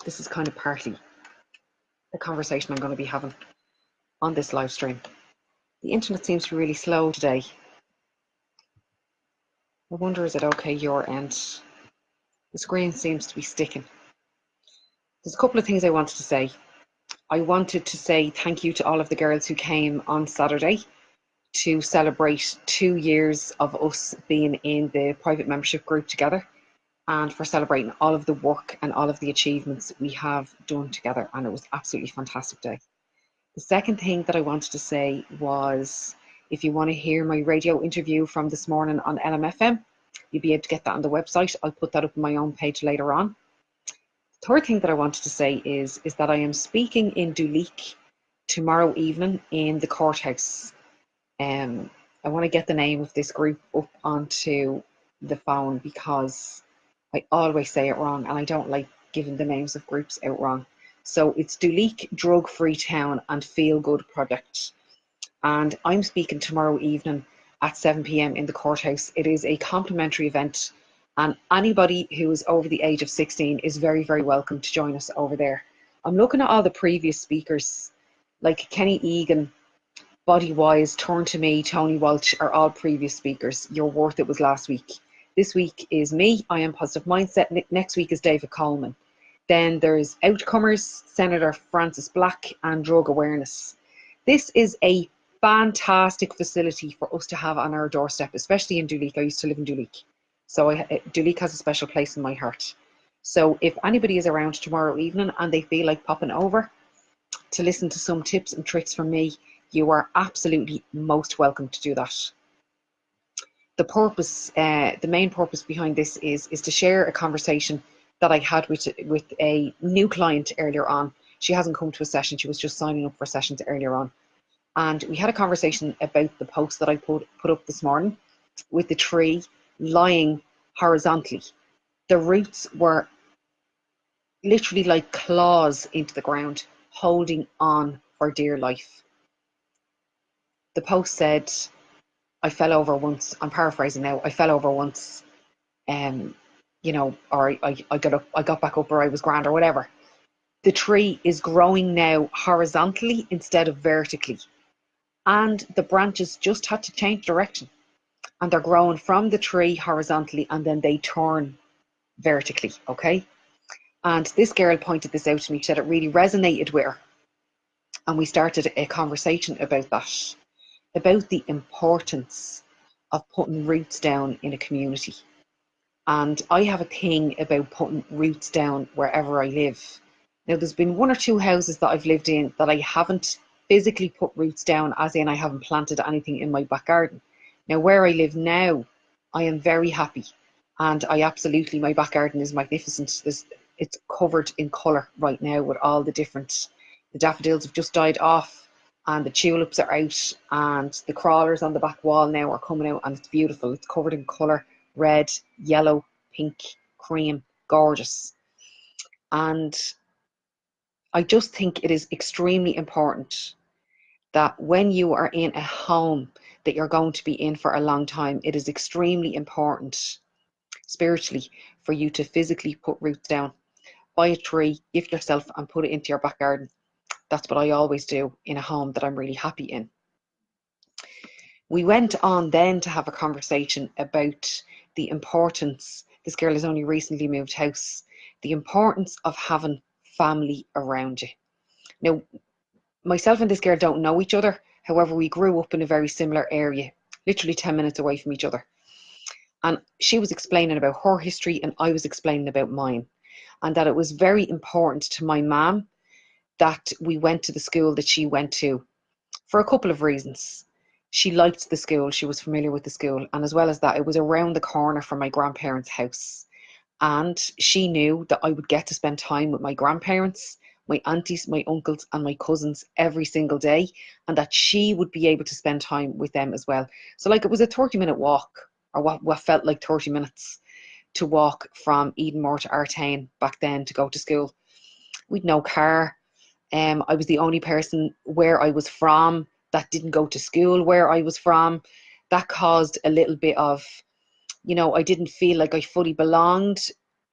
this is kind of partly the conversation I'm going to be having on this live stream. The internet seems to be really slow today. I wonder, is it okay your end? The screen seems to be sticking. There's a couple of things I wanted to say. I wanted to say thank you to all of the girls who came on Saturday to celebrate 2 years of us being in the private membership group together, and for celebrating all of the work and all of the achievements we have done together. And it was absolutely fantastic day. The second thing that I wanted to say was, if you want to hear my radio interview from this morning on LMFM, you'll be able to get that on the website. I'll put that up on my own page later on. The third thing that I wanted to say is that I am speaking in Duleek tomorrow evening in the courthouse. I want to get the name of this group up onto the phone because I always say it wrong and I don't like giving the names of groups out wrong. So it's Duleek Drug Free Town and Feel Good Project. And I'm speaking tomorrow evening at 7 p.m. in the courthouse. It is a complimentary event, and anybody who is over the age of 16 is very, very welcome to join us over there. I'm looking at all the previous speakers, like Kenny Egan, Body Wise, Turn to Me, Tony Walsh are all previous speakers. Your Worth It was last week. This week is me, I Am Positive Mindset. Next week is David Coleman. Then there's Outcomers, Senator Francis Black, and Drug Awareness. This is a fantastic facility for us to have on our doorstep, especially in Duleek. I used to live in Duleek, so Duleek has a special place in my heart. So if anybody is around tomorrow evening and they feel like popping over to listen to some tips and tricks from me, you are absolutely most welcome to do that. The purpose, the main purpose behind this is to share a conversation that I had with a new client earlier on. She hasn't come to a session, she was just signing up for sessions earlier on. And we had a conversation about the post that I put up this morning with the tree lying horizontally. The roots were literally like claws into the ground, holding on for dear life. The post said, I fell over once, I'm paraphrasing now, I fell over once, or I got back up, or I was grand, or whatever. The tree is growing now horizontally instead of vertically. And the branches just had to change direction. And they're growing from the tree horizontally, and then they turn vertically, okay? And this girl pointed this out to me. She said it really resonated with her. And we started a conversation about that, about the importance of putting roots down in a community. And I have a thing about putting roots down wherever I live. Now, there's been one or two houses that I've lived in that I haven't physically put roots down, as in I haven't planted anything in my back garden. Now, where I live now, I am very happy. And my back garden is magnificent. It's covered in colour right now with all the daffodils have just died off, and the tulips are out, and the crawlers on the back wall now are coming out, and it's beautiful. It's covered in colour, red, yellow, pink, cream, gorgeous. And I just think it is extremely important that when you are in a home that you're going to be in for a long time, it is extremely important spiritually for you to physically put roots down. Buy a tree, gift yourself, and put it into your back garden. That's what I always do in a home that I'm really happy in. We went on then to have a conversation about the importance, this girl has only recently moved house, the importance of having family around you. Now, myself and this girl don't know each other. However, we grew up in a very similar area, literally 10 minutes away from each other. And she was explaining about her history and I was explaining about mine. And that it was very important to my mum that we went to the school that she went to for a couple of reasons. She liked the school, she was familiar with the school, and as well as that, it was around the corner from my grandparents' house. And she knew that I would get to spend time with my grandparents, my aunties, my uncles, and my cousins every single day, and that she would be able to spend time with them as well. So, like, it was a 30-minute walk, or what felt like 30 minutes to walk from Edenmore to Artane back then to go to school. We'd no car. I was the only person where I was from that didn't go to school where I was from. That caused a little bit of, I didn't feel like I fully belonged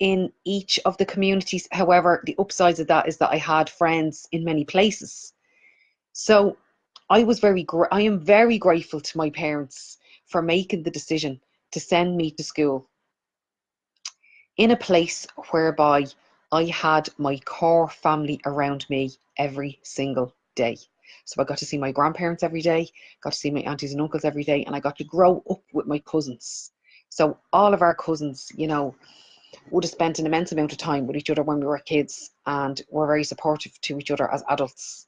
in each of the communities. However, the upsides of that is that I had friends in many places. So I am very grateful to my parents for making the decision to send me to school in a place whereby I had my core family around me every single day. So I got to see my grandparents every day, got to see my aunties and uncles every day, and I got to grow up with my cousins. So all of our cousins, would have spent an immense amount of time with each other when we were kids, and were very supportive to each other as adults.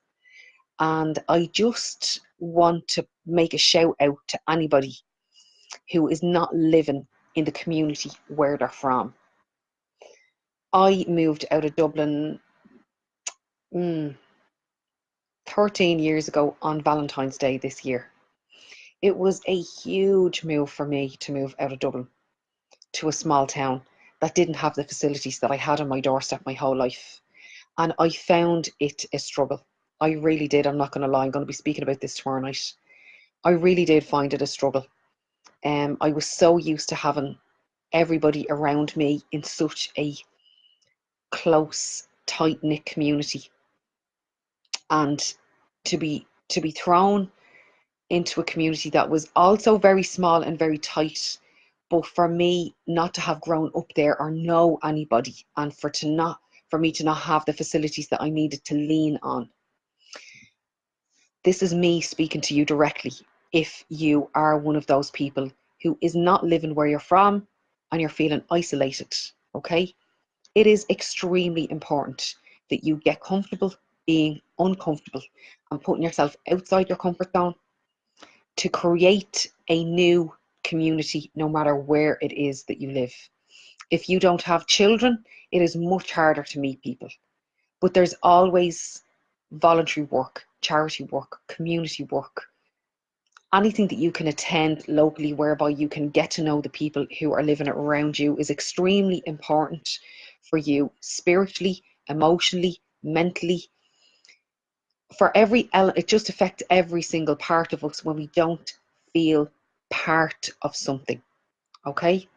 And I just want to make a shout out to anybody who is not living in the community where they're from. I moved out of Dublin 13 years ago on Valentine's Day this year. It was a huge move for me to move out of Dublin to a small town that didn't have the facilities that I had on my doorstep my whole life. And I found it a struggle. I really did. I'm not going to lie. I'm going to be speaking about this tomorrow night. I really did find it a struggle. I was so used to having everybody around me in such a close, tight-knit community, and to be thrown into a community that was also very small and very tight, but for me not to have grown up there or know anybody, and for me to not have the facilities that I needed to lean on. This is me speaking to you directly. If you are one of those people who is not living where you're from and you're feeling isolated, okay? It is extremely important that you get comfortable being uncomfortable and putting yourself outside your comfort zone to create a new community, no matter where it is that you live. If you don't have children, it is much harder to meet people. But there's always voluntary work, charity work, community work, anything that you can attend locally whereby you can get to know the people who are living around you is extremely important for you spiritually, emotionally, mentally. For every element, it just affects every single part of us when we don't feel part of something. Okay?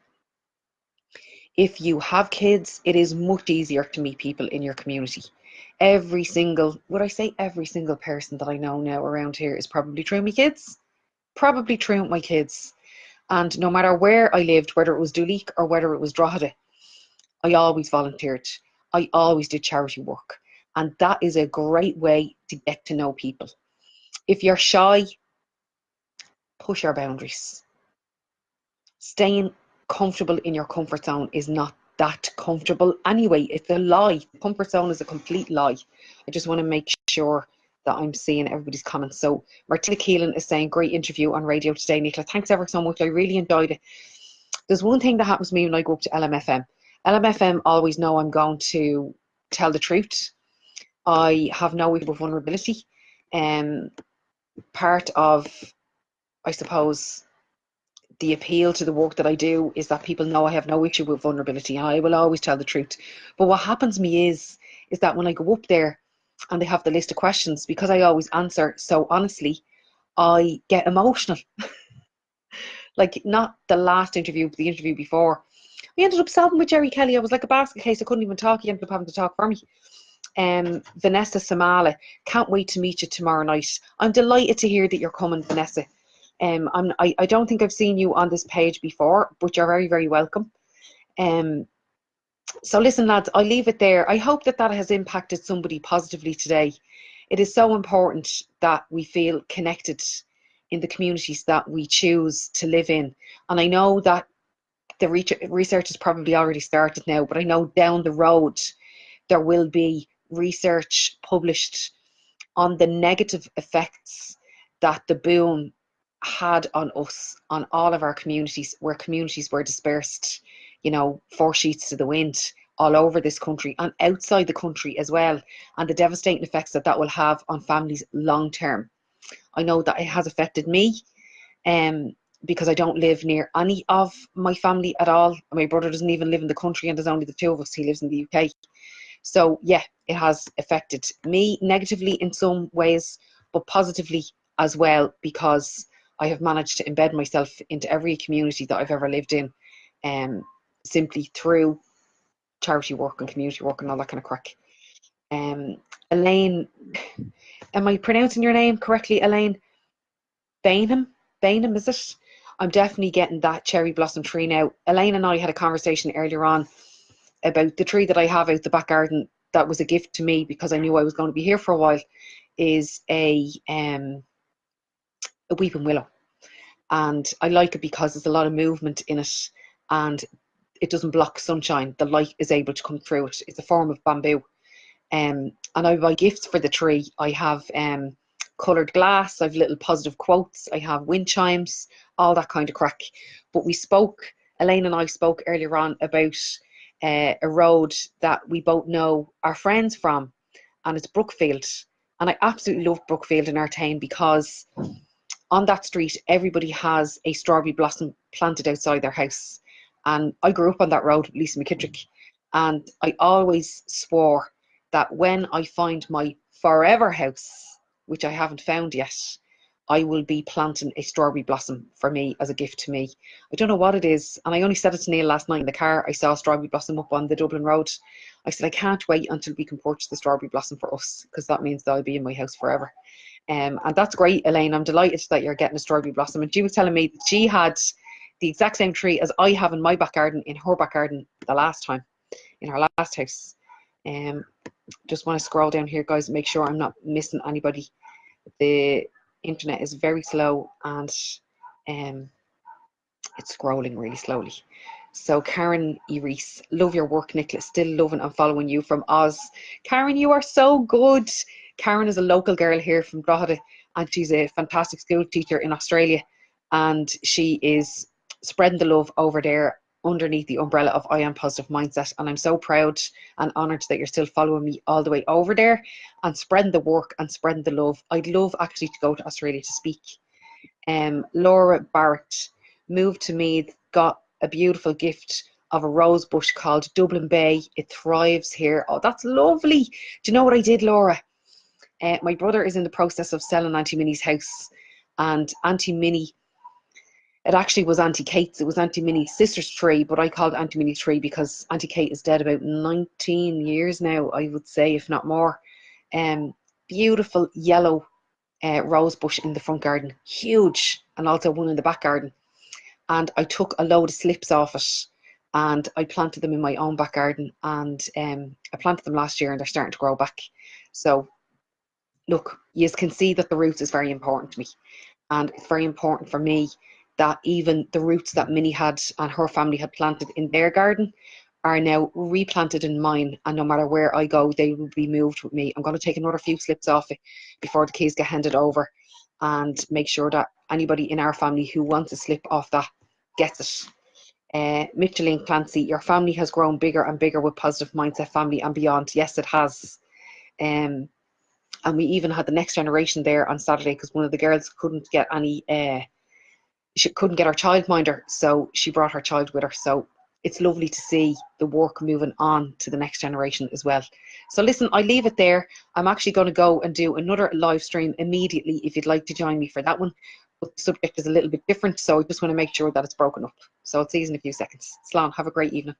If you have kids, it is much easier to meet people in your community. Would I say every single person that I know now around here is probably through my kids? Probably through my kids. And no matter where I lived, whether it was Duleek or whether it was Drogheda, I always volunteered. I always did charity work. And that is a great way to get to know people. If you're shy, push your boundaries. Staying comfortable in your comfort zone is not that comfortable anyway. It's a lie. Comfort zone is a complete lie. I just want to make sure that I'm seeing everybody's comments. So Martina Keelan is saying, great interview on radio today, Nicola. Thanks ever so much. I really enjoyed it. There's one thing that happens to me when I go up to LMFM. LMFM always know I'm going to tell the truth. I have no issue with vulnerability. Part of, I suppose, the appeal to the work that I do is that people know I have no issue with vulnerability, and I will always tell the truth. But what happens to me is that when I go up there and they have the list of questions, because I always answer so honestly, I get emotional. Like, not the last interview, but the interview before. I ended up sobbing with Jerry Kelly. I was like a basket case. I couldn't even talk. He ended up having to talk for me. Vanessa Samala, can't wait to meet you tomorrow night. I'm delighted to hear that you're coming, Vanessa. I don't think I've seen you on this page before, but you're very, very welcome. So listen, lads, I'll leave it there. I hope that that has impacted somebody positively today. It is so important that we feel connected in the communities that we choose to live in. And I know that the research has probably already started now, but I know down the road there will be research published on the negative effects that the boom had on us, on all of our communities, where communities were dispersed, 4 sheets to the wind all over this country and outside the country as well, and the devastating effects that that will have on families long term. I know that it has affected me, because I don't live near any of my family at all. My brother doesn't even live in the country, and there's only the two of us. He lives in the UK. So yeah, it has affected me negatively in some ways, but positively as well, because I have managed to embed myself into every community that I've ever lived in, simply through charity work and community work and all that kind of crack. Elaine, am I pronouncing your name correctly, Elaine? Bainham? Bainham, is it? I'm definitely getting that cherry blossom tree now. Elaine and I had a conversation earlier on about the tree that I have out the back garden that was a gift to me because I knew I was going to be here for a while, is a weeping willow. And I like it because there's a lot of movement in it and it doesn't block sunshine. The light is able to come through it. It's a form of bamboo. And I buy gifts for the tree. I have coloured glass, I have little positive quotes, I have wind chimes, all that kind of crack. But we spoke, Elaine and I spoke earlier on about a road that we both know our friends from, and it's Brookfield. And I absolutely love Brookfield in our town because on that street, everybody has a strawberry blossom planted outside their house. And I grew up on that road with Lisa McKittrick. And I always swore that when I find my forever house, which I haven't found yet, I will be planting a strawberry blossom for me as a gift to me. I don't know what it is. And I only said it to Neil last night in the car. I saw a strawberry blossom up on the Dublin Road. I said, I can't wait until we can purchase the strawberry blossom for us, because that means that I'll be in my house forever. And that's great, Elaine. I'm delighted that you're getting a strawberry blossom. And she was telling me that she had the exact same tree as I have in my back garden, in her back garden the last time, in her last house. Just want to scroll down here, guys, and make sure I'm not missing anybody. The internet is very slow and it's scrolling really slowly. So Karen Eris, love your work, Nicola. Still loving and following you from Oz. Karen, you are so good. Karen is a local girl here from Drogheda and she's a fantastic school teacher in Australia, and she is spreading the love over there underneath the umbrella of I Am Positive Mindset. And I'm so proud and honoured that you're still following me all the way over there and spreading the work and spreading the love. I'd love actually to go to Australia to speak. Laura Barrett, moved to Meath, got a beautiful gift of a rose bush called Dublin Bay. It thrives here. Oh, that's lovely. Do you know what I did, Laura? My brother is in the process of selling Auntie Minnie's house, and Auntie Minnie, it actually was Auntie Kate's. It was Auntie Minnie's sister's tree, but I called Auntie Minnie's tree because Auntie Kate is dead about 19 years now, I would say, if not more. Beautiful yellow rose bush in the front garden, huge, and also one in the back garden. And I took a load of slips off it and I planted them in my own back garden, and I planted them last year and they're starting to grow back. So look, you can see that the roots is very important to me, and it's very important for me that even the roots that Minnie had and her family had planted in their garden are now replanted in mine, and no matter where I go, they will be moved with me. I'm going to take another few slips off it before the keys get handed over, and make sure that anybody in our family who wants a slip off that gets it. Micheline Clancy, your family has grown bigger and bigger with Positive Mindset Family and beyond. Yes, it has. And we even had the next generation there on Saturday because one of the girls couldn't get any, she couldn't get her childminder, so she brought her child with her. So it's lovely to see the work moving on to the next generation as well. So listen, I leave it there. I'm actually going to go and do another live stream immediately if you'd like to join me for that one. But the subject is a little bit different, so I just want to make sure that it's broken up. So I'll see you in a few seconds. Slán, have a great evening.